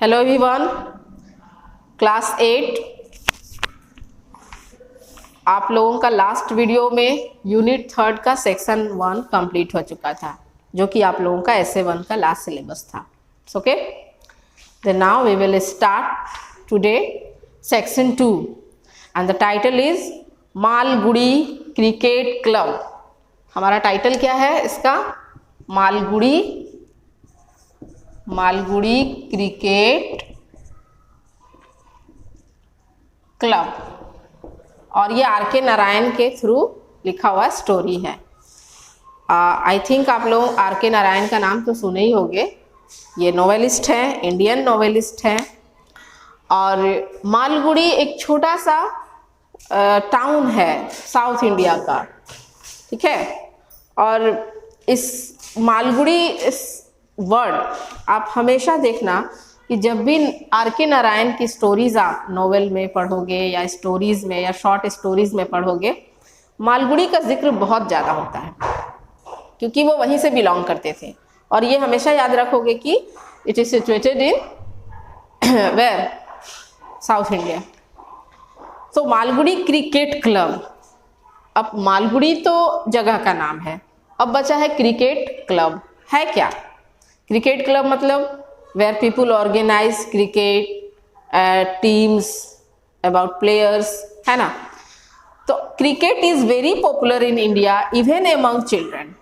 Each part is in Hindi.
हेलो एवरीवन, क्लास 8 आप लोगों का लास्ट वीडियो में यूनिट 3 का सेक्शन 1 कंप्लीट हो चुका था, जो कि आप लोगों का essay 1 का लास्ट सिलेबस था. Okay, then now we will start today section 2 and the title is Malgudi cricket club. हमारा टाइटल क्या है इसका? Malgudi cricket club. और ये आर.के. नारायण के थ्रू लिखा हुआ स्टोरी है. आई थिंक आप लोग आर.के. नारायण का नाम तो सुने ही होंगे. ये नोवेलिस्ट हैं, इंडियन नोवेलिस्ट हैं. और मालगुड़ी एक छोटा सा टाउन है साउथ इंडिया का, ठीक है. और इस मालगुड़ी इस वर्ड आप हमेशा देखना कि जब भी आर.के. नारायण की स्टोरीज आप नोवेल में पढ़ोगे या स्टोरीज में या शॉर्ट स्टोरीज में पढ़ोगे, मालगुड़ी का जिक्र बहुत ज़्यादा होता है, क्योंकि वो वहीं से बिलोंग करते थे. और ये हमेशा याद रखोगे कि it is situated in where, South India. तो मालगुड़ी क्रिकेट क्लब. अब मालगुड़ी तो जगह का नाम है, अब बचा है क्रिकेट क्लब. है क्या क्रिकेट क्लब? मतलब where people organise cricket teams about players, है ना. तो cricket is very popular in India even among children.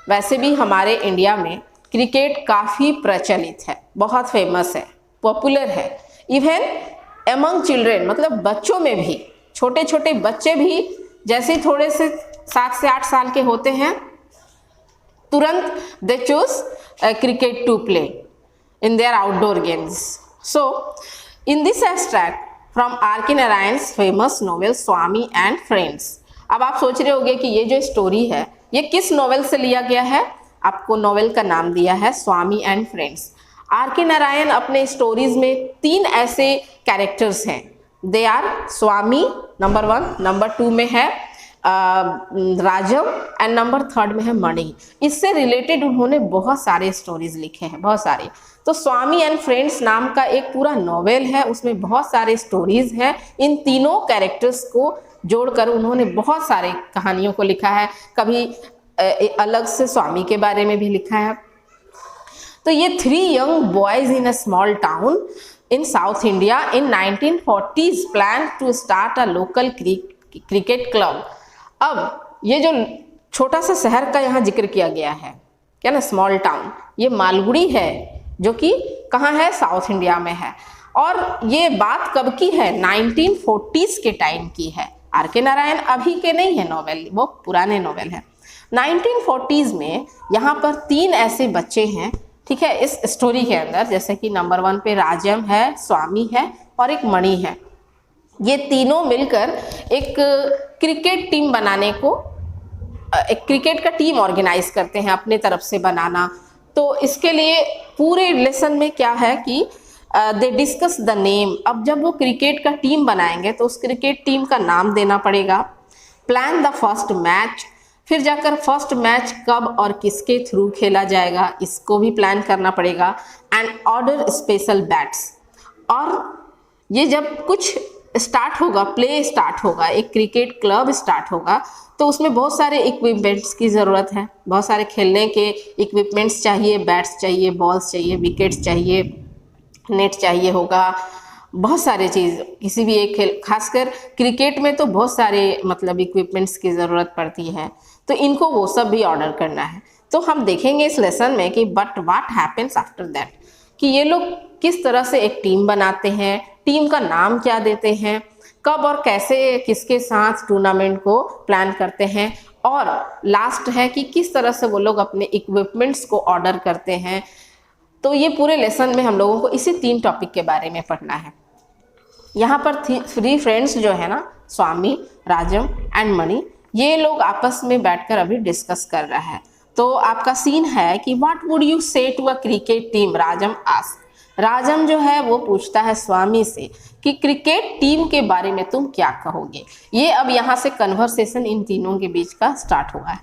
वैसे भी हमारे इंडिया में क्रिकेट काफ़ी प्रचलित है, बहुत फेमस है, पॉपुलर है. इवन एमंग चिल्ड्रन मतलब बच्चों में भी, छोटे छोटे बच्चे भी जैसे थोड़े से 7 से 8 साल के होते हैं, तुरंत they choose cricket to play in their outdoor games. So in this extract from R.K. Narayan's famous novel Swami and Friends. अब आप सोच रहे होंगे कि ये जो स्टोरी है ये किस नोवेल से लिया गया है. आपको नोवेल का नाम दिया है Swami and friends. R K. Narayan अपने स्टोरीज में 3 ऐसे कैरेक्टर्स हैं. They are Swami number 1, number 2 में है राजम एंड नंबर 3 में है मणि. इससे रिलेटेड उन्होंने बहुत सारे स्टोरीज लिखे हैं, बहुत सारे. तो स्वामी एंड फ्रेंड्स नाम का एक पूरा नॉवेल है, उसमें बहुत सारे स्टोरीज हैं. इन तीनों कैरेक्टर्स को जोड़कर उन्होंने बहुत सारे कहानियों को लिखा है. कभी अलग से स्वामी के बारे में भी लिखा है. तो ये 3 young boys in a small town in South India in 1940s plan to start a local cricket club. अब ये जो छोटा सा शहर का यहाँ जिक्र किया गया है, क्या ना, स्मॉल टाउन, ये मालगुड़ी है, जो कि कहाँ है? साउथ इंडिया में है. और ये बात कब की है? 1940s के टाइम की है. आर.के. नारायण अभी के नहीं है नॉवेल, वो पुराने नॉवेल है. 1940s में यहाँ पर 3 ऐसे बच्चे हैं, ठीक है, इस स्टोरी के अंदर. जैसे कि नंबर 1 पे राजम है, स्वामी है और एक मणि है. ये तीनों मिलकर एक क्रिकेट टीम बनाने को, एक क्रिकेट का टीम ऑर्गेनाइज करते हैं अपने तरफ से बनाना. तो इसके लिए पूरे लेसन में क्या है कि दे डिस्कस द नेम. अब जब वो क्रिकेट का टीम बनाएंगे तो उस क्रिकेट टीम का नाम देना पड़ेगा. प्लान द फर्स्ट मैच, फिर जाकर फर्स्ट मैच कब और किसके थ्रू खेला जाएगा इसको भी प्लान करना पड़ेगा. And order special bats. और ये जब कुछ स्टार्ट होगा, प्ले स्टार्ट होगा, एक क्रिकेट क्लब स्टार्ट होगा, तो उसमें बहुत सारे इक्विपमेंट्स की ज़रूरत है. बहुत सारे खेलने के इक्विपमेंट्स चाहिए, बैट्स चाहिए, बॉल्स चाहिए, विकेट्स चाहिए, नेट चाहिए होगा, बहुत सारे चीज़. किसी भी एक खेल, खासकर क्रिकेट में तो बहुत सारे मतलब इक्विपमेंट्स की ज़रूरत पड़ती है. तो इनको वो सब भी ऑर्डर करना है. तो हम देखेंगे इस लेसन में कि but what happens after that, कि ये लोग किस तरह से एक टीम बनाते हैं, टीम का नाम क्या देते हैं, कब और कैसे किसके साथ टूर्नामेंट को प्लान करते हैं, और लास्ट है कि किस तरह से वो लोग अपने इक्विपमेंट्स को ऑर्डर करते हैं. तो ये पूरे लेसन में हम लोगों को इसी 3 टॉपिक के बारे में पढ़ना है. यहाँ पर 3 फ्रेंड्स जो है ना, स्वामी, राजम एंड मणि, ये लोग आपस में बैठकर अभी डिस्कस कर रहा है. तो आपका सीन है कि what would you say to a cricket team, Rajam ask. Rajam जो है वो पूछता है स्वामी से कि क्रिकेट टीम के बारे में तुम क्या कहोगे. ये अब यहाँ से कन्वर्सेशन इन तीनों के बीच का स्टार्ट हुआ है.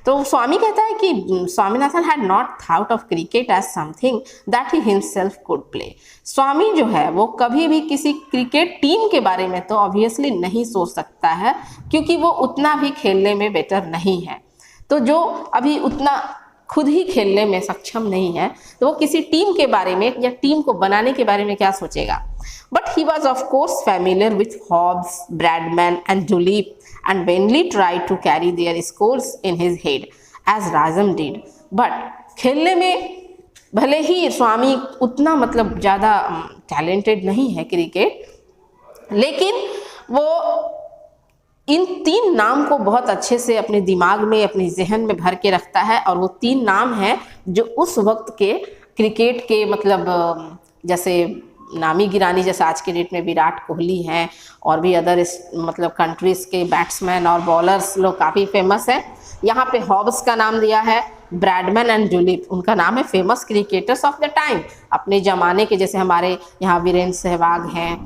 तो स्वामी कहता है कि Swaminathan had not thought of cricket as something that he himself could play. Swami जो है वो कभी भी किसी क्रिकेट टीम के बारे में तो ऑब्वियसली नहीं सोच सकता है, क्योंकि वो उतना भी खेलने में बेटर नहीं है। तो जो अभी उतना खुद ही खेलने में सक्षम नहीं है, तो वो किसी टीम के बारे में या टीम को बनाने के बारे में क्या सोचेगा। But he was of course familiar with Hobbs, Bradman and Duleep and vainly tried to carry their scores in his head as Rajam did. But खेलने में भले ही स्वामी उतना मतलब ज़्यादा टैलेंटेड नहीं है क्रिकेट, लेकिन वो इन 3 नाम को बहुत अच्छे से अपने दिमाग में, अपने जहन में भर के रखता है। और वो 3 नाम हैं जो उस वक्त के क्रिकेट के मतलब जैसे नामी गिरानी, जैसे आज के डेट में विराट कोहली हैं और भी अदर मतलब कंट्रीज़ के बैट्समैन और बॉलर्स लोग काफ़ी फेमस हैं। यहाँ पे हॉब्स का नाम दिया है, ब्रैडमैन एंड जुलीप उनका नाम है famous cricketers of the time, अपने ज़माने के। जैसे हमारे यहाँ वीरेंद्र सहवाग हैं,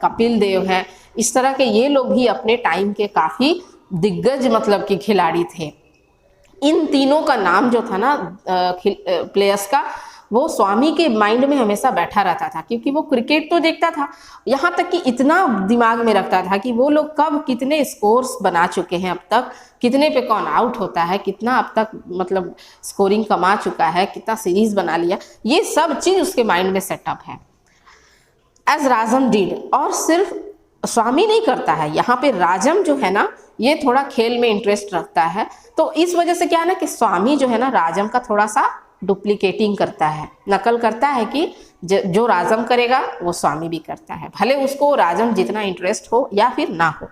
कपिल देव हैं, इस तरह के ये लोग भी अपने टाइम के काफ़ी दिग्गज मतलब कि खिलाड़ी थे। इन तीनों का नाम जो था ना प्लेयर्स का, वो स्वामी के माइंड में हमेशा बैठा रहता था, क्योंकि वो क्रिकेट तो देखता था, यहाँ तक कि इतना दिमाग में रखता था कि वो लोग कब कितने स्कोर्स बना चुके हैं अब तक, कितने पे कौन आउट होता है, कितना अब तक मतलब स्कोरिंग कमा चुका है, कितना सीरीज बना लिया, ये सब चीज़ उसके माइंड में सेटअप है। एज राजम डीड, और सिर्फ स्वामी नहीं करता है, यहाँ पे राजम जो है ना ये थोड़ा खेल में इंटरेस्ट रखता है। तो इस वजह से क्या है ना कि स्वामी जो है ना राजम का थोड़ा सा डुप्लीकेटिंग करता है, नकल करता है कि जो राजम करेगा वो स्वामी भी करता है, भले उसको राजम जितना इंटरेस्ट हो या फिर ना हो।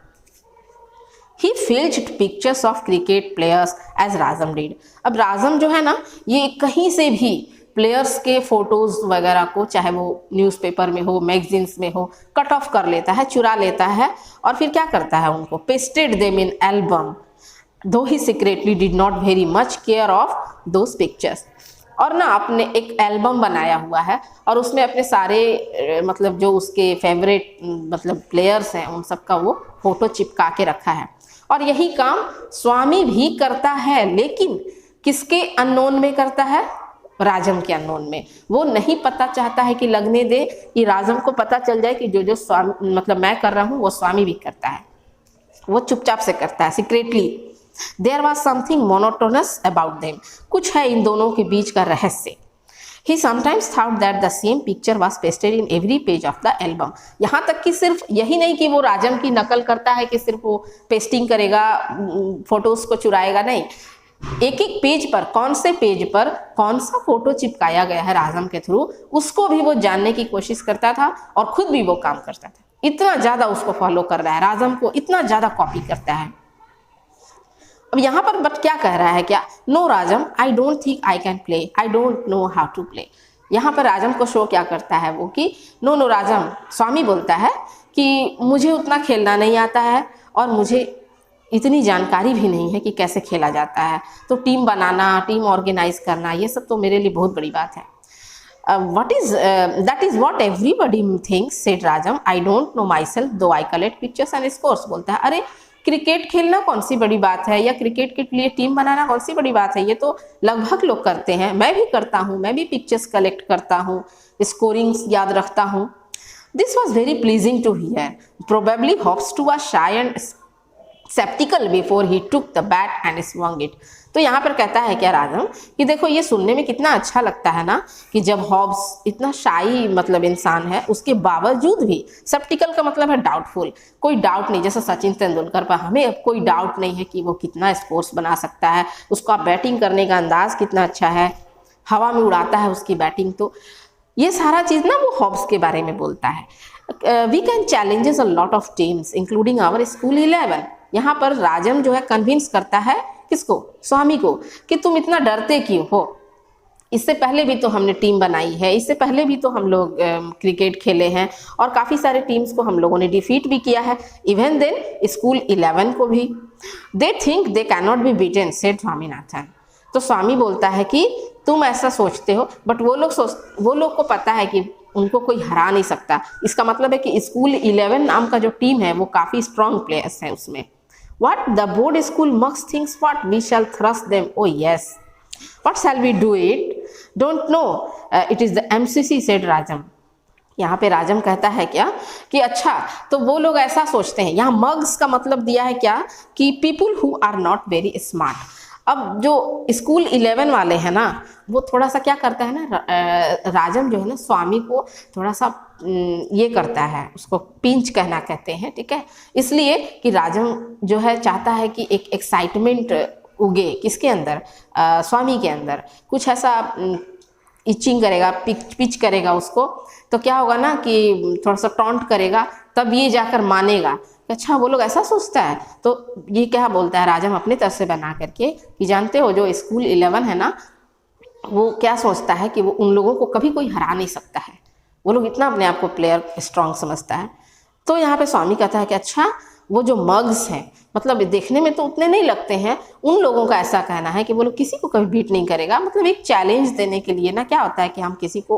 He filled pictures of cricket players as Rajam did. अब राजम जो है ना ये कहीं से भी प्लेयर्स के फोटोज वगैरह को, चाहे वो न्यूज़पेपर में हो, मैगजीन्स में हो, कट ऑफ कर लेता है, चुरा लेता है और फिर क्या करता है उनको pasted them in album, though he secretly did not very much care of those pictures. और ना आपने एक एल्बम बनाया हुआ है और उसमें अपने सारे मतलब जो उसके फेवरेट मतलब प्लेयर्स हैं उन सब का वो फोटो चिपका के रखा है। और यही काम स्वामी भी करता है, लेकिन किसके अननोन में करता है, राजम के अननोन में। वो नहीं पता चाहता है कि लगने दे कि राजम को पता चल जाए कि जो स्वामी मतलब मैं कर रहा हूँ वो स्वामी भी करता है, वो चुपचाप से करता है, secretly. There was something monotonous about them. कुछ है इन दोनों के बीच का रहस्य। He sometimes thought that the same picture was pasted in every page of the album. यहाँ तक कि सिर्फ यही नहीं कि वो राजम की नकल करता है कि सिर्फ वो पेस्टिंग करेगा, फोटोज को चुराएगा, नहीं, एक एक पेज पर कौन से पेज पर कौन सा फोटो चिपकाया गया है राजम के थ्रू, उसको भी वो जानने की कोशिश करता था और खुद भी वो काम करता था। इतना ज़्यादा उसको फॉलो कर रहा है, राजम को इतना ज़्यादा कॉपी करता है। अब यहाँ पर बट क्या कह रहा है, क्या no Rajam I don't think I can play, I don't know how to play. यहाँ पर राजम को शो क्या करता है वो कि नो राजम, स्वामी बोलता है कि मुझे उतना खेलना नहीं आता है और मुझे इतनी जानकारी भी नहीं है कि कैसे खेला जाता है, तो टीम बनाना, टीम ऑर्गेनाइज करना, ये सब तो मेरे लिए बहुत बड़ी बात है। that is what everybody thinks, said Rajam, I don't know myself though I collect pictures and scores। बोलता है अरे क्रिकेट खेलना कौन सी बड़ी बात है, या क्रिकेट के लिए टीम बनाना कौन सी बड़ी बात है, ये तो लगभग लोग करते हैं, मैं भी करता हूँ, मैं भी पिक्चर्स कलेक्ट करता हूँ, स्कोरिंग्स याद रखता हूँ। This was very pleasing to hear, probably Hobbs too was shy and skeptical before he took the bat and swung it। तो यहाँ पर कहता है क्या राजम कि देखो ये सुनने में कितना अच्छा लगता है ना कि जब हॉब्स इतना शाई मतलब इंसान है, उसके बावजूद भी, स्केप्टिकल का मतलब है डाउटफुल, कोई डाउट नहीं, जैसे सचिन तेंदुलकर पर हमें अब कोई डाउट नहीं है कि वो कितना स्कोर्स बना सकता है, उसका बैटिंग करने का अंदाज कितना अच्छा है, हवा में उड़ाता है उसकी बैटिंग। तो ये सारा चीज़ ना वो हॉब्स के बारे में बोलता है। We can challenges a lot of teams including our school 11। यहाँ पर राजम जो है कन्विंस करता है किसको, स्वामी को, कि तुम इतना डरते क्यों हो, इससे पहले भी तो हमने टीम बनाई है, इससे पहले भी तो हम लोग क्रिकेट खेले हैं और काफ़ी सारे टीम्स को हम लोगों ने डिफीट भी किया है, इवन देन स्कूल 11 को भी। They think they can not be beaten, said Swaminathan. तो स्वामी बोलता है कि तुम ऐसा सोचते हो, बट वो लोग को पता है कि उनको कोई हरा नहीं सकता। इसका मतलब है कि स्कूल 11 नाम का जो टीम है वो काफ़ी स्ट्रॉन्ग प्लेयर्स हैं, उसमें What the board school mux thinks what? We shall thrust them. Oh yes. What shall we do it? Don't know. It is the MCC, said राजम. यहाँ पे राजम कहता है क्या कि अच्छा तो वो लोग ऐसा सोचते हैं. यहाँ मग्स का मतलब दिया है क्या कि people who are not very smart. अब जो स्कूल 11 वाले हैं ना वो थोड़ा सा क्या करता है ना, राजम जो है ना स्वामी को थोड़ा सा ये करता है, उसको पिंच कहना कहते हैं, ठीक है. इसलिए कि राजम जो है चाहता है कि एक एक्साइटमेंट उगे किसके अंदर, स्वामी के अंदर. कुछ ऐसा इचिंग करेगा, पिच करेगा उसको, तो क्या होगा ना कि थोड़ा सा टॉन्ट करेगा, तब ये जाकर मानेगा. अच्छा वो लोग ऐसा सोचता है. तो ये क्या बोलता है राजम अपनी तरफ से बना करके कि जानते हो जो स्कूल 11 है ना वो क्या सोचता है कि वो उन लोगों को कभी कोई हरा नहीं सकता है. वो लोग इतना अपने आप को प्लेयर स्ट्रांग समझता है. तो यहाँ पे स्वामी कहता है कि अच्छा वो जो मग्स हैं मतलब देखने में तो उतने नहीं लगते हैं, उन लोगों का ऐसा कहना है कि वो लोग किसी को कभी बीट नहीं करेगा. मतलब एक चैलेंज देने के लिए ना क्या होता है कि हम किसी को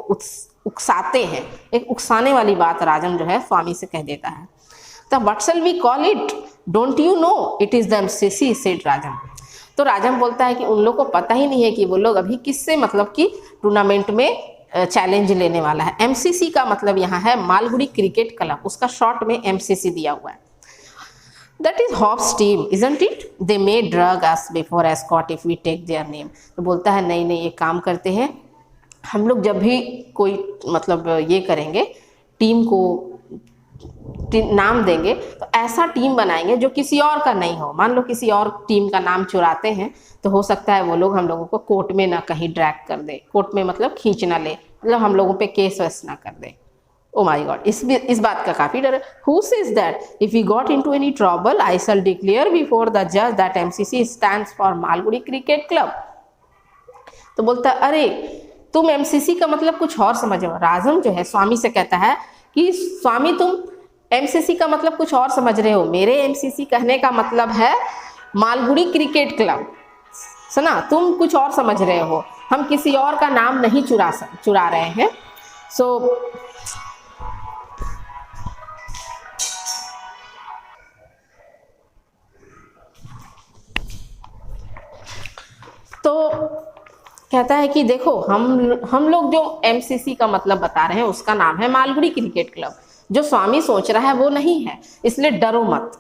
उकसाते हैं. एक उकसाने वाली बात राजम जो है स्वामी से कह देता है. तो what shall we call it? Don't you know it is the MCC, said Rajam. तो राजम बोलता है कि उन लोग को पता ही नहीं है कि वो लोग अभी किससे मतलब कि टूर्नामेंट में चैलेंज लेने वाला है. MCC का मतलब यहाँ है मालगुड़ी क्रिकेट क्लब, उसका शॉर्ट में MCC दिया हुआ है. That is Hobbs' team, isn't it? They may drug us before escort if we take their name. तो बोलता है नहीं नहीं, एक काम करते हैं हम लोग जब भी कोई मतलब ये करेंगे टीम को नाम देंगे तो ऐसा टीम बनाएंगे जो किसी और का नहीं हो. मान लो किसी और टीम का नाम चुराते हैं तो हो सकता है वो लोग हम लोगों को कोर्ट में ना कहीं ड्रैग कर दे, कोर्ट में मतलब खींच ना ले, मतलब हम लोगों पे केस वेस ना कर दे. ओ माय गॉड, इस बात का काफ़ी डर है. Who says that if we got into any trouble I shall declare before the जज that MCC stands for Malgudi cricket club. तो बोलता है अरे तुम MCC का मतलब कुछ और समझ रहे हो. राजम जो है स्वामी से कहता है कि स्वामी तुम MCC का मतलब कुछ और समझ रहे हो, मेरे MCC कहने का मतलब है मालगुड़ी क्रिकेट क्लब. सुना, तुम कुछ और समझ रहे हो, हम किसी और का नाम नहीं चुरा रहे हैं. सो तो कहता है कि देखो हम लोग जो MCC का मतलब बता रहे हैं उसका नाम है मालगुड़ी क्रिकेट क्लब. जो स्वामी सोच रहा है वो नहीं है, इसलिए डरो मत,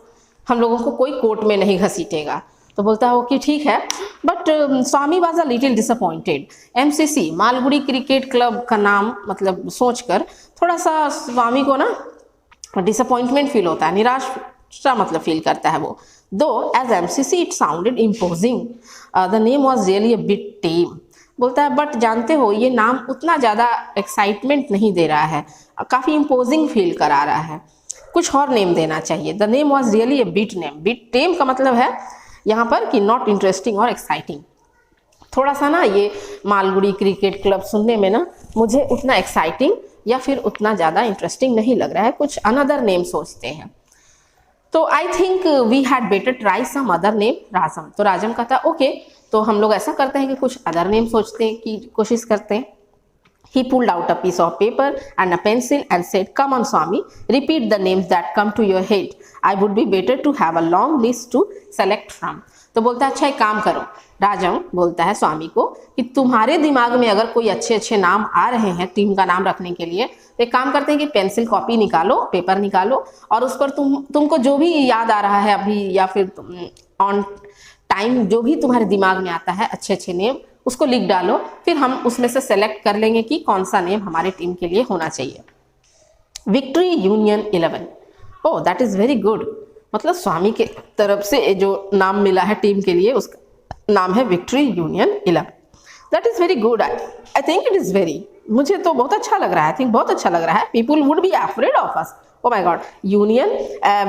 हम लोगों को कोई कोर्ट में नहीं घसीटेगा. तो बोलता है वो कि ठीक है, but Swami was a little disappointed. MCC Malgudi cricket club का नाम मतलब सोचकर थोड़ा सा स्वामी को ना डिसअपॉइंटमेंट फील होता है, निराशा मतलब फील करता है वो. Though as MCC it sounded imposing, the name was really a bit tame. बोलता है बट जानते हो ये नाम उतना ज़्यादा एक्साइटमेंट नहीं दे रहा है, काफ़ी इम्पोजिंग फील करा रहा है, कुछ और नेम देना चाहिए. The name was really a bit name. Bit tame का मतलब है यहाँ पर कि नॉट इंटरेस्टिंग और एक्साइटिंग. थोड़ा सा ना ये मालगुड़ी क्रिकेट क्लब सुनने में ना मुझे उतना एक्साइटिंग या फिर उतना ज़्यादा इंटरेस्टिंग नहीं लग रहा है, कुछ अनदर नेम सोचते हैं. तो I think we had better try some other name Rajam. तो राजम कहता है ओके, तो हम लोग ऐसा करते हैं कि कुछ अदर नेम सोचते हैं की कोशिश करते हैं. He pulled out a piece of paper and a pencil and said, "Come on, Swami, repeat the names that come to your head. I would be better to have a long list to select from." तो बोलता है अच्छा एक काम करो. राजम बोलता है स्वामी को कि तुम्हारे दिमाग में अगर कोई अच्छे अच्छे नाम आ रहे हैं टीम का नाम रखने के लिए तो एक काम करते हैं कि पेंसिल कॉपी निकालो, पेपर निकालो और उस पर तुमको जो भी याद आ रहा है अभी या फिर ऑन टाइम जो भी तुम्हारे दिमाग में आता है अच्छे अच्छे नेम उसको लिख डालो. फिर हम उसमें से सेलेक्ट कर लेंगे कि कौन सा नेम हमारे टीम के लिए होना चाहिए. Victory union 11. Oh that is very good. मतलब स्वामी के तरफ से जो नाम मिला है टीम के लिए उसका नाम है victory union 11. That is very good. I think it is very, मुझे तो बहुत अच्छा लग रहा है. आई थिंक बहुत अच्छा लग रहा है. People would be afraid of us. Oh my God, union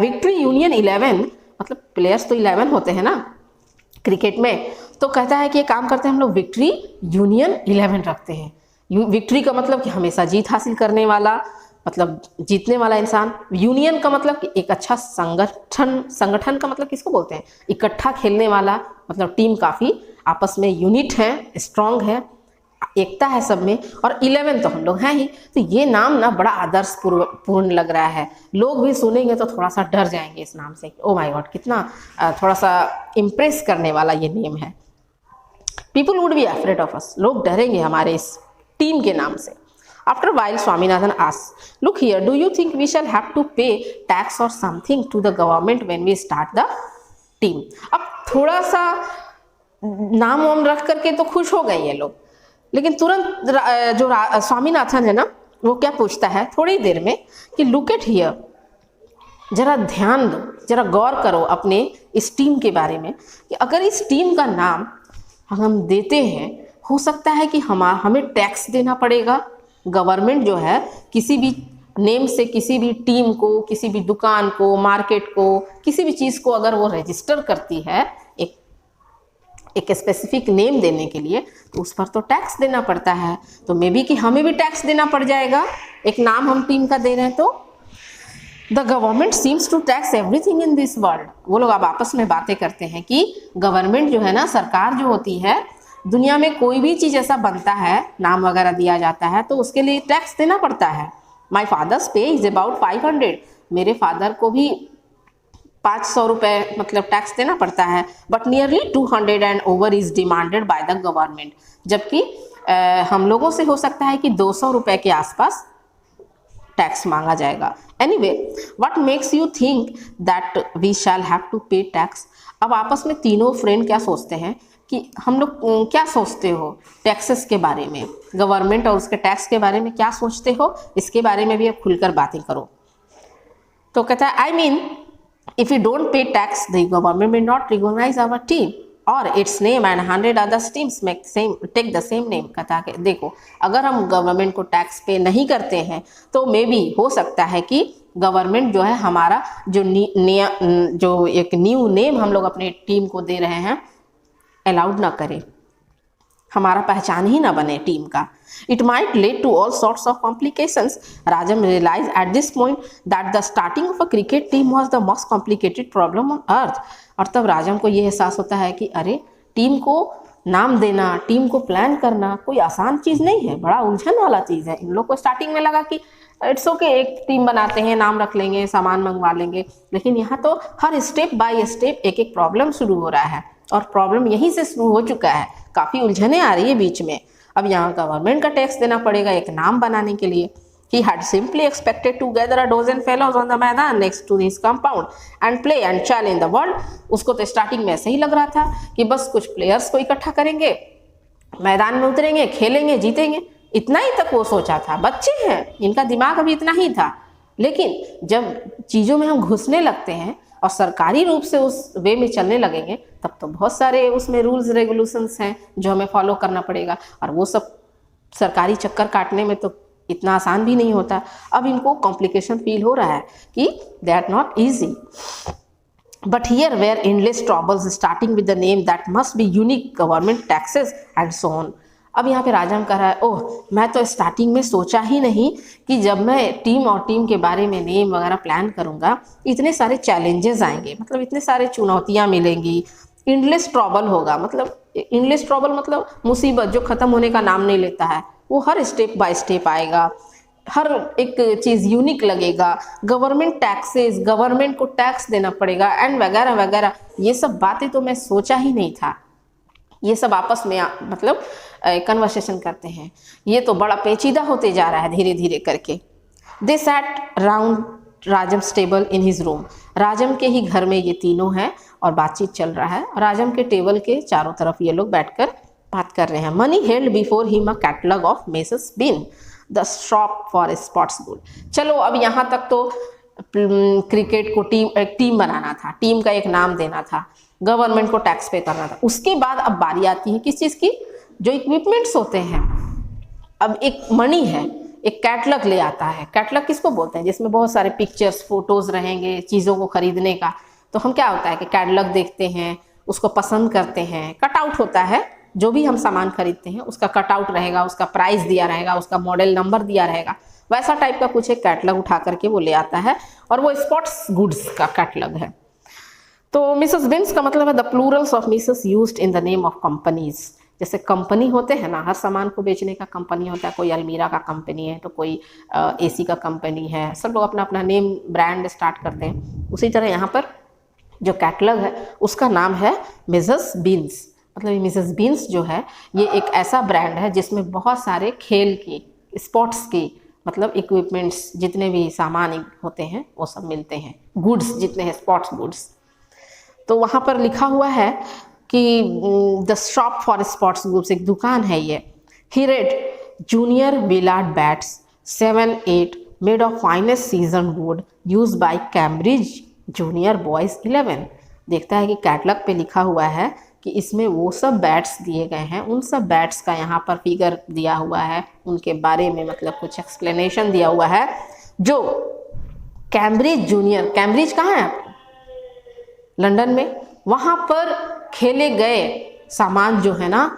victory union 11 मतलब प्लेयर्स तो 11 होते हैं ना क्रिकेट में. तो कहता है कि ये काम करते हैं हम लोग विक्ट्री यूनियन 11 रखते हैं. विक्ट्री का मतलब कि हमेशा जीत हासिल करने वाला, मतलब जीतने वाला इंसान. यूनियन का मतलब कि एक अच्छा संगठन का मतलब किसको बोलते हैं, इकट्ठा खेलने वाला, मतलब टीम काफ़ी आपस में यूनिट है, स्ट्रांग है, एकता है सब में, और 11 तो हम लोग हैं ही। तो ये नाम ना बड़ा आदर्श पूर्ण लग रहा है, लोग भी सुनेंगे तो थोड़ा सा डर जाएंगे इस नाम से। ओ माय गॉड, कितना थोड़ा सा इम्प्रेस करने वाला ये नेम है। People would be afraid of us, लोग डरेंगे हमारे इस टीम के नाम से। After a while, Swaminathan asks, "Look here, do you think we shall have to pay tax or something to the government when we start the team?" अब थोड़ा सा नाम वाम रख करके तो खुश हो गए ये लोग, लेकिन तुरंत जो स्वामीनाथन है ना, वो क्या पूछता है थोड़ी देर में कि लुक एट हियर, जरा ध्यान दो, जरा गौर करो अपने इस टीम के बारे में, कि अगर इस टीम का नाम हम देते हैं, हो सकता है कि हमें टैक्स देना पड़ेगा। गवर्नमेंट जो है किसी भी नेम से किसी भी टीम को, किसी भी दुकान को, मार्केट को, किसी भी चीज़ को अगर वो रजिस्टर करती है एक स्पेसिफिक नेम देने के लिए, तो उस पर तो टैक्स देना पड़ता है। तो मे बी कि हमें भी टैक्स देना पड़ जाएगा, एक नाम हम टीम का दे रहे हैं तो। The government seems to tax everything in this world. वो लोग अब आपस में बातें करते हैं कि गवर्नमेंट जो है ना, सरकार जो होती है, दुनिया में कोई भी चीज़ ऐसा बनता है, नाम वगैरह दिया जाता है, तो उसके लिए टैक्स देना पड़ता है। माई फादर्स पे इज अबाउट 500, मेरे फादर को भी 500 रुपये मतलब टैक्स देना पड़ता है। But nearly 200 and over is demanded by the government, जबकि हम लोगों से हो सकता है कि 200 रुपये के आसपास टैक्स मांगा जाएगा। Anyway, what makes you think that we shall have to pay tax? अब आपस में तीनों फ्रेंड क्या सोचते हैं कि हम लोग, क्या सोचते हो टैक्सेस के बारे में, गवर्नमेंट और उसके टैक्स के बारे में क्या सोचते हो, इसके बारे में भी अब खुलकर बातें करो। तो कहता है, I mean if you don't pay tax the government will not recognise our team or its name and 100 other teams take the same name. कहता है देखो, अगर हम गवर्नमेंट को टैक्स पे नहीं करते हैं तो मे बी हो सकता है कि गवर्नमेंट जो है हमारा जो एक न्यू नेम हम लोग अपने टीम को दे रहे हैं अलाउड ना करे, हमारा पहचान ही ना बने टीम का। It might lead to all sorts of complications. Rajam realise at this point that the starting of a cricket team was the most complicated problem on earth. और तब राजम को ये एहसास होता है कि अरे, टीम को नाम देना, टीम को प्लान करना कोई आसान चीज़ नहीं है, बड़ा उलझन वाला चीज़ है। इन लोग को स्टार्टिंग में लगा कि इट्स ओके, एक टीम बनाते हैं, नाम रख लेंगे, सामान मंगवा लेंगे, लेकिन यहाँ तो हर स्टेप बाय स्टेप एक एक प्रॉब्लम शुरू हो रहा है, और प्रॉब्लम यहीं से शुरू हो चुका है। काफ़ी उलझने आ रही है बीच में। अब यहाँ गवर्नमेंट का टैक्स देना पड़ेगा एक नाम बनाने के लिए। He had simply expected to gather a dozen fellows on the मैदान next to his compound and play and challenge the world। उसको तो स्टार्टिंग में ऐसे ही लग रहा था कि बस कुछ प्लेयर्स को इकट्ठा करेंगे, मैदान में उतरेंगे, खेलेंगे, जीतेंगे, इतना ही तक वो सोचा था। बच्चे हैं, इनका दिमाग अभी इतना ही था। लेकिन जब चीज़ों में हम घुसने लगते हैं और सरकारी रूप से उस वे में चलने लगेंगे, तब तो बहुत सारे उसमें रूल्स रेगुलेशंस हैं जो हमें फॉलो करना पड़ेगा, और वो सब सरकारी चक्कर काटने में तो इतना आसान भी नहीं होता। अब इनको कॉम्प्लिकेशन फील हो रहा है कि they are not easy. But here were endless troubles starting with the name that must be unique, government taxes and so on. अब यहाँ पे राजम कह रहा है, ओह, मैं तो स्टार्टिंग में सोचा ही नहीं कि जब मैं टीम और टीम के बारे में नेम वगैरह प्लान करूँगा, इतने सारे चैलेंजेस आएंगे, मतलब इतने सारे चुनौतियाँ मिलेंगी, एंडलेस ट्रबल होगा। मतलब एंडलेस ट्रबल मतलब मुसीबत जो ख़त्म होने का नाम नहीं लेता है, वो हर स्टेप बाय स्टेप आएगा, हर एक चीज़ यूनिक लगेगा, गवर्नमेंट टैक्सेस, गवर्नमेंट को टैक्स देना पड़ेगा एंड वगैरह वगैरह। ये सब बातें तो मैं सोचा ही नहीं था। ये सब आपस में मतलब कन्वर्सेशन करते हैं। ये तो बड़ा पेचीदा होते जा रहा है धीरे धीरे करके। They sat round Rajam's table in his room. Rajam के ही घर में ये तीनों हैं और बातचीत चल रहा है। राजम के टेबल के चारों तरफ ये लोग बैठकर बात कर रहे हैं। Money held before him a catalogue of messes been the shop for sports good. चलो, अब यहाँ तक तो क्रिकेट को एक टीम बनाना था, टीम का एक नाम देना था, गवर्नमेंट को टैक्स पे करना था। उसके बाद अब बारी आती है किस चीज़ की? जो इक्विपमेंट्स होते हैं। अब एक मनी है, एक कैटलॉग ले आता है। कैटलॉग किसको बोलते हैं? जिसमें बहुत सारे पिक्चर्स, फोटोज़ रहेंगे चीज़ों को खरीदने का। तो हम क्या होता है कि कैटलॉग देखते हैं, उसको पसंद करते हैं, कटआउट होता है, जो भी हम सामान खरीदते हैं उसका कटआउट रहेगा, उसका प्राइस दिया रहेगा, उसका मॉडल नंबर दिया रहेगा, वैसा टाइप का कुछ एक कैटलॉग उठा करके वो ले आता है, और वो स्पोर्ट्स गुड्स का कैटलॉग है। तो मिसेस बिन्स का मतलब है the Plurals of Mrs used in the name of companies. जैसे कंपनी होते हैं ना, हर सामान को बेचने का कंपनी होता है, कोई अलमीरा का कंपनी है तो कोई एसी का कंपनी है, सब लोग अपना अपना नेम ब्रांड स्टार्ट करते हैं। उसी तरह यहाँ पर जो कैटलॉग है उसका नाम है मिसेस बीन्स। मतलब मिसेस बीन्स जो है ये एक ऐसा ब्रांड है जिसमें बहुत सारे खेल की, स्पोर्ट्स की, मतलब इक्विपमेंट्स, जितने भी सामान होते हैं वो सब मिलते हैं, गुड्स जितने हैं, स्पोर्ट्स गुड्स। तो वहाँ पर लिखा हुआ है कि the shop for sports goods, एक दुकान है ये। He read junior billiard bats 7-8 made of finest seasoned wood used by Cambridge junior boys 11। देखता है कि कैटलॉग पे लिखा हुआ है कि इसमें वो सब बैट्स दिए गए हैं, उन सब बैट्स का यहाँ पर फिगर दिया हुआ है, उनके बारे में मतलब कुछ एक्सप्लेनेशन दिया हुआ है, जो कैम्ब्रिज जूनियर, कैम्ब्रिज कहाँ है? लंदन में। वहाँ पर खेले गए सामान जो है ना,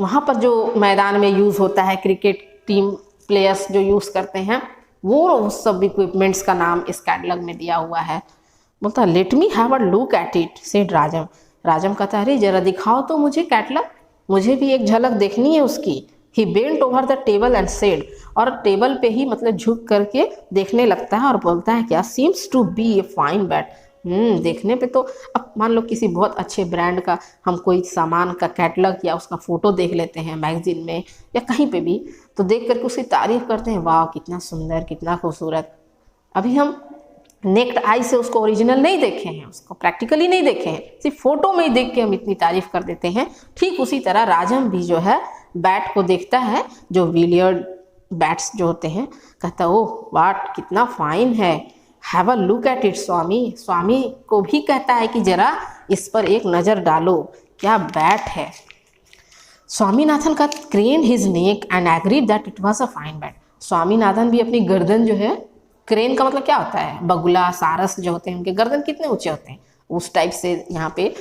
वहाँ पर जो मैदान में यूज़ होता है, क्रिकेट टीम प्लेयर्स जो यूज़ करते हैं, वो सब इक्विपमेंट्स का नाम इस कैटलॉग में दिया हुआ है। बोलता let me have a look at it said राजम। राजम कहता है अरे जरा दिखाओ तो मुझे कैटलॉग, मुझे भी एक झलक देखनी है उसकी। He bent over the table and said, और टेबल पे ही मतलब झुक करके देखने लगता है और बोलता है क्या, seems to be a fine bat. देखने पे तो, अब मान लो किसी बहुत अच्छे ब्रांड का हम कोई सामान का कैटलॉग या उसका फ़ोटो देख लेते हैं मैगजीन में या कहीं पे भी, तो देख करके उसकी तारीफ़ करते हैं, वाह कितना सुंदर, कितना खूबसूरत। अभी हम नेक्ड आई से उसको ओरिजिनल नहीं देखे हैं, उसको प्रैक्टिकली नहीं देखे हैं, सिर्फ फोटो में ही देख के हम इतनी तारीफ़ कर देते हैं। ठीक उसी तरह राजम भी जो है बैट को देखता है, जो विलियर्ड बैट्स जो होते हैं, कहता ओह वाट कितना फाइन है, have a look at it Swami. Swami को भी कहता है कि जरा इस पर एक नज़र डालो, क्या बैट है। स्वामीनाथन का crane his neck and agreed that it was a fine bat. Swaminathan भी अपनी गर्दन जो है, क्रेन का मतलब क्या होता है, बगुला, सारस जो होते हैं उनके गर्दन कितने ऊंचे होते हैं, उस टाइप से यहाँ पे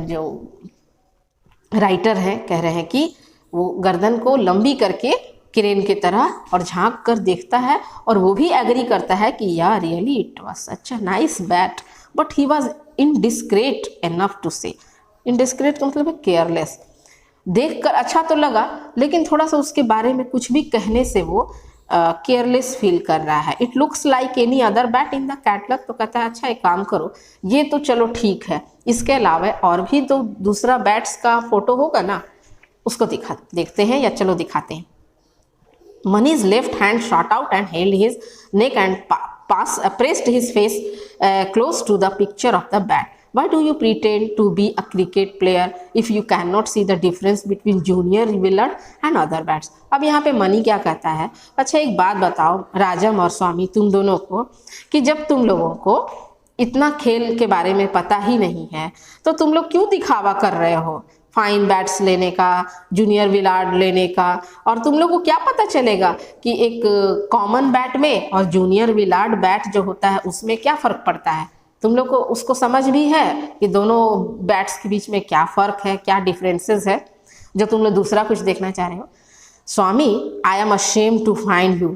जो राइटर हैं कह रहे हैं कि वो गर्दन को लंबी करके क्रेन की तरह और झांक कर देखता है, और वो भी एग्री करता है कि यार really it was such a nice bat, but he was indiscreet enough to say. Indiscreet का मतलब है केयरलेस। देखकर अच्छा तो लगा, लेकिन थोड़ा सा उसके बारे में कुछ भी कहने से वो केयरलेस फील कर रहा है। It looks like any other bat in the catalogue. तो कहता है अच्छा एक काम करो, ये तो चलो ठीक है, इसके अलावा और भी तो दूसरा बैट्स का फोटो होगा ना, उसको देखते हैं, या चलो दिखाते हैं। Mani's left hand shot out and held his neck and pressed his face close to the picture of the bat. Why do you pretend to be a cricket player if you cannot see the difference between junior willard and other bats? अब यहाँ पे मनी क्या कहता है, अच्छा एक बात बताओ राजम और स्वामी तुम दोनों को, कि जब तुम लोगों को इतना खेल के बारे में पता ही नहीं है तो तुम लोग क्यों दिखावा कर रहे हो फाइन बैट्स लेने का, जूनियर विलार्ड लेने का, और तुम लोग को क्या पता चलेगा कि एक कॉमन बैट में और जूनियर विलार्ड बैट जो होता है उसमें क्या फ़र्क पड़ता है। तुम लोग को उसको समझ भी है कि दोनों बैट्स के बीच में क्या फ़र्क है, क्या डिफरेंसेस है, जो तुम लोग दूसरा कुछ देखना चाह रहे हो। Swami I am ashamed to find you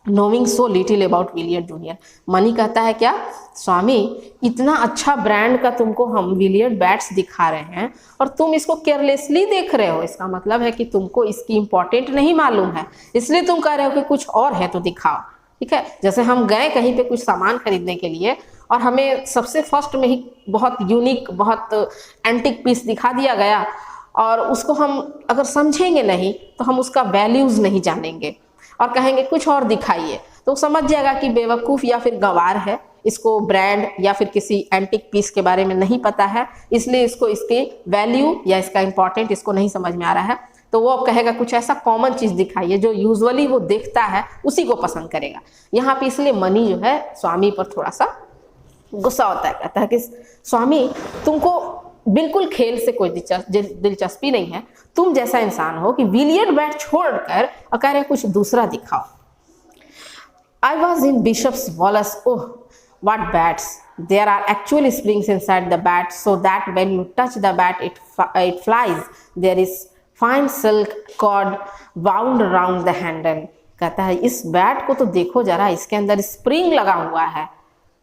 knowing so little about billiard junior. Mani कहता है क्या, स्वामी इतना अच्छा ब्रांड का तुमको हम विलियर्ड बैट्स दिखा रहे हैं और तुम इसको केयरलेसली देख रहे हो, इसका मतलब है कि तुमको इसकी इम्पोर्टेंट नहीं मालूम है, इसलिए तुम कह रहे हो कि कुछ और है तो दिखाओ। ठीक है, जैसे हम गए कहीं पे कुछ सामान खरीदने के लिए और हमें सबसे फर्स्ट में ही बहुत यूनिक, बहुत एंटिक पीस दिखा दिया गया, और उसको हम अगर समझेंगे नहीं तो हम उसका वैल्यूज़ नहीं जानेंगे और कहेंगे कुछ और दिखाइए, तो समझ जाएगा कि बेवकूफ़ या फिर गंवार है, इसको ब्रांड या फिर किसी एंटिक पीस के बारे में नहीं पता है, इसलिए इसको इसकी वैल्यू या इसका इम्पोर्टेंट इसको नहीं समझ में आ रहा है। तो वो अब कहेगा कुछ ऐसा कॉमन चीज़ दिखाइए जो यूजुअली वो देखता है उसी को पसंद करेगा। यहाँ पे इसलिए मनी जो है स्वामी पर थोड़ा सा गुस्सा होता है, कहता है कि स्वामी तुमको बिल्कुल खेल से कोई दिलचस्पी नहीं है, तुम जैसा इंसान हो कि विलियर्ड बैट छोड़कर और कह रहे कुछ दूसरा दिखाओ। I was in Bishop's Wallace. Oh, what bats! There are actually springs inside the bat, so that when you touch the bat, it flies. There is fine silk cord wound around the handle. कहता है इस बैट को तो देखो जरा, इसके अंदर स्प्रिंग लगा हुआ है,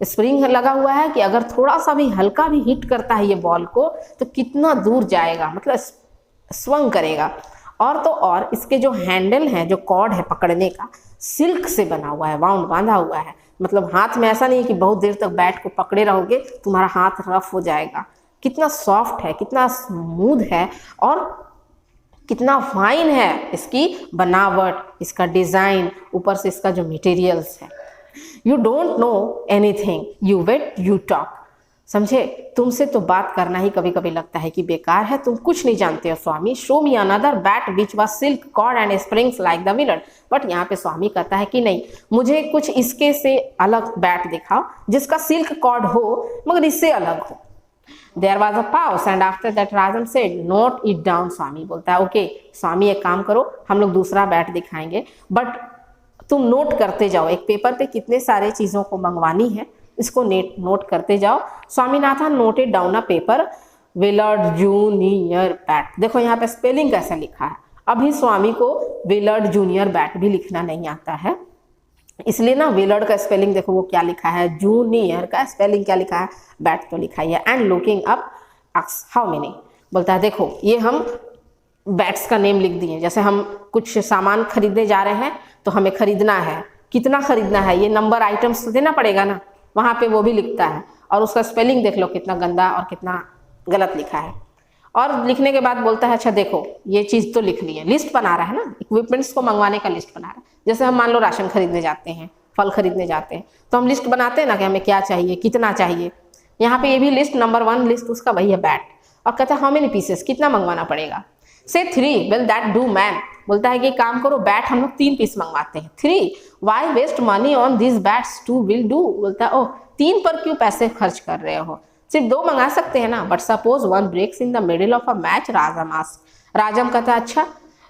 स्प्रिंग लगा हुआ है कि अगर थोड़ा सा भी हल्का भी हिट करता है ये बॉल को तो कितना दूर जाएगा, मतलब स्वंग करेगा। और तो और इसके जो हैंडल है, जो कॉर्ड है पकड़ने का, सिल्क से बना हुआ है, वाउंड बांधा हुआ है। मतलब हाथ में ऐसा नहीं कि बहुत देर तक बैट को पकड़े रहोगे तुम्हारा हाथ रफ हो जाएगा। कितना सॉफ्ट है, कितना स्मूथ है और कितना फाइन है इसकी बनावट, इसका डिज़ाइन, ऊपर से इसका जो मटेरियल्स है। You don't know anything, you wait you talk. समझे, तुमसे तो बात करना ही कभी कभी लगता है कि बेकार है, तुम कुछ नहीं जानते हो Swami. Show me another bat which was silk cord and springs like the विलर। बट यहाँ पे स्वामी कहता है कि नहीं, मुझे कुछ इसके से अलग बैट दिखाओ जिसका सिल्क कॉर्ड हो मगर इससे अलग हो। There was a pause and after that Rajam said, "Note it down." स्वामी बोलता है, ओके स्वामी एक काम करो, हम लोग दूसरा बैट दिखाएंगे बट तुम नोट करते जाओ, एक पेपर पे कितने सारे चीज़ों को मंगवानी है इसको नोट करते जाओ। Swaminathan noted down a paper, Willard junior bat. देखो यहाँ पे स्पेलिंग कैसे लिखा है। अभी स्वामी को विलर्ड जूनियर बैट भी लिखना नहीं आता है, इसलिए ना विलर्ड का स्पेलिंग देखो वो क्या लिखा है, जूनियर का स्पेलिंग क्या लिखा है, बैट तो लिखा ही है। And looking up asks how many, बोलता है देखो ये हम बैट्स का नेम लिख दिए। जैसे हम कुछ सामान खरीदने जा रहे हैं तो हमें खरीदना है, कितना खरीदना है, ये नंबर आइटम्स तो देना पड़ेगा ना, वहाँ पे वो भी लिखता है। और उसका स्पेलिंग देख लो कितना गंदा और कितना गलत लिखा है। और लिखने के बाद बोलता है अच्छा देखो ये चीज़ तो लिख ली है, लिस्ट बना रहा है ना, इक्विपमेंट्स को मंगवाने का लिस्ट बना रहा है। जैसे हम मान लो राशन खरीदने जाते हैं, फल खरीदने जाते हैं तो हम लिस्ट बनाते हैं ना कि हमें क्या चाहिए, कितना चाहिए। यहाँ पे ये भी लिस्ट, नंबर 1 लिस्ट उसका वही है बैट। और कहता है हाउ मेनी पीसेस, कितना मंगवाना पड़ेगा। से 3, वेल दैट डू मैन। बोलता है कि काम करो, बैट हम लोग 3 पीस मंगवाते हैं। 3, why waste money on this bats, 2 will do. बोलता है ओह 3 पर क्यों पैसे खर्च कर रहे हो, सिर्फ 2 मंगा सकते हैं ना। But suppose 1 breaks in the middle of a match, Rajam asked. Rajam कहता है अच्छा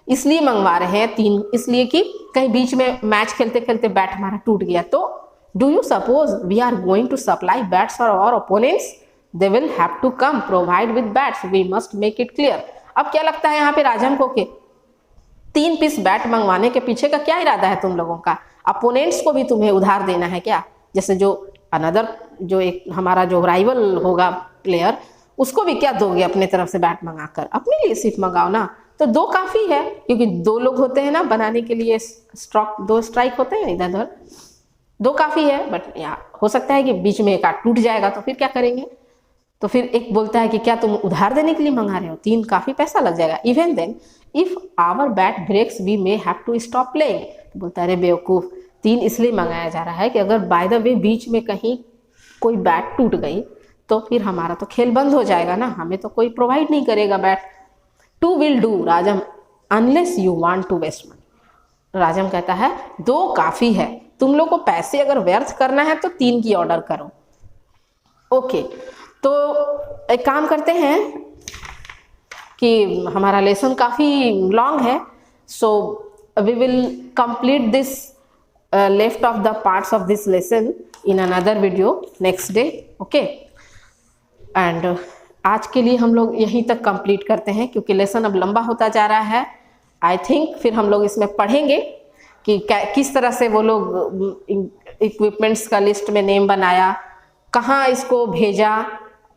इसलिए मंगवा रहे हैं 3, इसलिए कि कहीं बीच में मैच खेलते खेलते बैट हमारा टूट गया तो। Do you suppose we are going to supply bats for our opponents, they will have to come provide with bats, we must make it clear. अब क्या लगता है यहाँ पे राजम को कि 3 पीस बैट मंगवाने के पीछे का क्या इरादा है तुम लोगों का, अपोनेंट्स को भी तुम्हें उधार देना है क्या। जैसे जो अनदर जो एक हमारा जो राइवल होगा प्लेयर, उसको भी क्या दोगे अपने तरफ से बैट मंगाकर, अपने लिए सिर्फ मंगाओ ना। तो 2 काफ़ी है क्योंकि 2 लोग होते हैं ना बनाने के लिए, स्ट्रोक 2 स्ट्राइक होते हैं इधर उधर, 2 काफ़ी है। बट यहाँ हो सकता है कि बीच में एक आध टूट जाएगा तो फिर क्या करेंगे। तो फिर एक बोलता है कि क्या तुम उधार देने के लिए मंगा रहे हो, 3 काफ़ी पैसा लग जाएगा। Even then if our bat breaks we may have to stop playing. तो बोलता है अरे बेवकूफ़, 3 इसलिए मंगाया जा रहा है कि अगर बाय द वे बीच में कहीं कोई बैट टूट गई तो फिर हमारा तो खेल बंद हो जाएगा ना, हमें तो कोई प्रोवाइड नहीं करेगा bat. 2 will do Rajam unless you want to waste money. Rajam कहता है 2 काफ़ी है, तुम लोग को पैसे अगर व्यर्थ करना है तो 3 की ऑर्डर करो। ओके तो एक काम करते हैं कि हमारा लेसन काफ़ी लॉन्ग है, so we will complete this left of the parts of this lesson in another video next day. Okay and आज के लिए हम लोग यहीं तक कंप्लीट करते हैं क्योंकि लेसन अब लंबा होता जा रहा है। आई थिंक फिर हम लोग इसमें पढ़ेंगे कि किस तरह से वो लोग इक्विपमेंट्स का लिस्ट में नेम बनाया, कहाँ इसको भेजा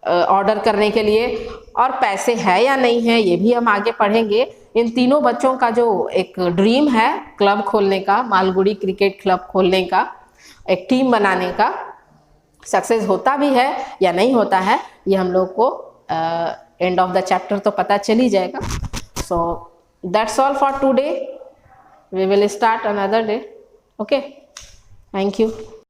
ऑर्डर करने के लिए, और पैसे है या नहीं है ये भी हम आगे पढ़ेंगे। इन तीनों बच्चों का जो एक ड्रीम है क्लब खोलने का, मालगुड़ी क्रिकेट क्लब खोलने का, एक टीम बनाने का, सक्सेस होता भी है या नहीं होता है ये हम लोग को एंड ऑफ द चैप्टर तो पता चल ही जाएगा। So that's all for today, we will start another day. Okay, thank you.